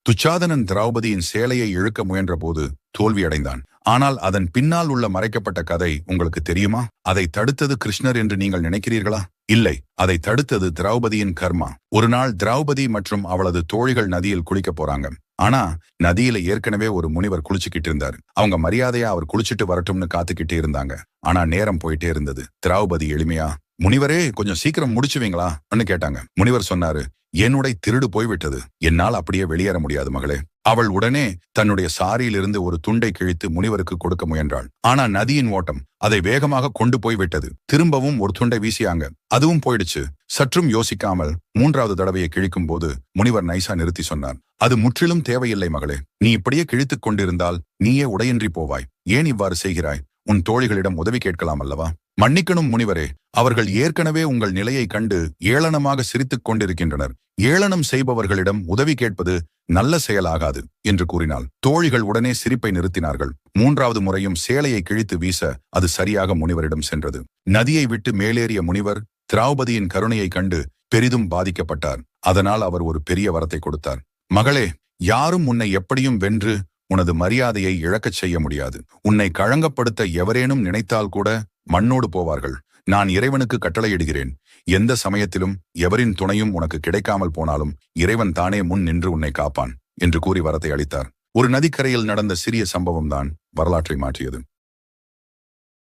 துச்சாதனன் திரௌபதியின் சேலையை இழுக்க முயன்ற போது தோல்வியடைந்தான். ஆனால் அதன் பின்னால் உள்ள மறைக்கப்பட்ட கதை உங்களுக்கு தெரியுமா? அதை தடுத்தது கிருஷ்ணர் என்று நீங்கள் நினைக்கிறீர்களா? இல்லை, அதை தடுத்தது திரௌபதியின் கர்மா. ஒரு நாள் திரௌபதி மற்றும் அவளது தோழிகள் நதியில் குளிக்க போறாங்க. ஆனா நதியில ஏற்கனவே ஒரு முனிவர் குளிச்சுக்கிட்டு இருந்தாரு. அவங்க மரியாதையா அவர் குளிச்சுட்டு வரட்டும்னு காத்துக்கிட்டே இருந்தாங்க. ஆனா நேரம் போயிட்டே இருந்தது. திரௌபதி எளிமையா, முனிவரே கொஞ்சம் சீக்கிரம் முடிச்சுவீங்களா கேட்டாங்க. முனிவர் சொன்னாரு, என்னுடைய திருடு போய்விட்டது, என்னால் அப்படியே வெளியேற முடியாது மகளே. அவள் உடனே தன்னுடைய சாரியிலிருந்து ஒரு துண்டை கிழித்து முனிவருக்கு கொடுக்க முயன்றாள். ஆனா நதியின் ஓட்டம் அதை வேகமாக கொண்டு போய்விட்டது. திரும்பவும் ஒரு துண்டை வீசியாங்க, அதுவும் போயிடுச்சு. சற்றும் யோசிக்காமல் மூன்றாவது தடவையை கிழிக்கும் போது முனிவர் நைசா நிறுத்தி சொன்னார், அது முற்றிலும் தேவையில்லை மகளே. நீ இப்படியே கிழித்துக் கொண்டிருந்தால் நீயே உடையின்றி போவாய். ஏன் இவ்வாறு செய்கிறாய்? உன் தோழிகளிடம் உதவி கேட்கலாம் அல்லவா? மன்னிக்கணும் முனிவரே, அவர்கள் ஏற்கனவே உங்கள் நிலையை கண்டு ஏளனமாக சிரித்துக் கொண்டிருக்கின்றனர். ஏளனம் செய்பவர்களிடம் உதவி கேட்பது நல்ல செயலாகாது என்று கூறினாள். தோழிகள் உடனே சிரிப்பை நிறுத்தினார்கள். மூன்றாவது முறையும் சேலையை கிழித்து வீச அது சரியாக முனிவரிடம் சென்றது. நதியை விட்டு மேலேறிய முனிவர் திரௌபதியின் கருணையை கண்டு பெரிதும் பாதிக்கப்பட்டார். அதனால் அவர் ஒரு பெரிய வரத்தை கொடுத்தார். மகளே, யாரும் உன்னை எப்படியும் வென்று உனது மரியாதையை இழக்கச் செய்ய முடியாது. உன்னை களங்கப்படுத்த எவரேனும் நினைத்தால் கூட மண்ணோடு போவார்கள். நான் இறைவனுக்கு கட்டளையிடுகிறேன், எந்த சமயத்திலும் எவரின் துணையும் உனக்கு கிடைக்காமல் போனாலும் இறைவன் தானே முன் நின்று உன்னை காப்பான் என்று கூறி வரத்தை அளித்தார். ஒரு நதிக்கரையில் நடந்த சிறிய சம்பவம் தான் வரலாற்றை மாற்றியது.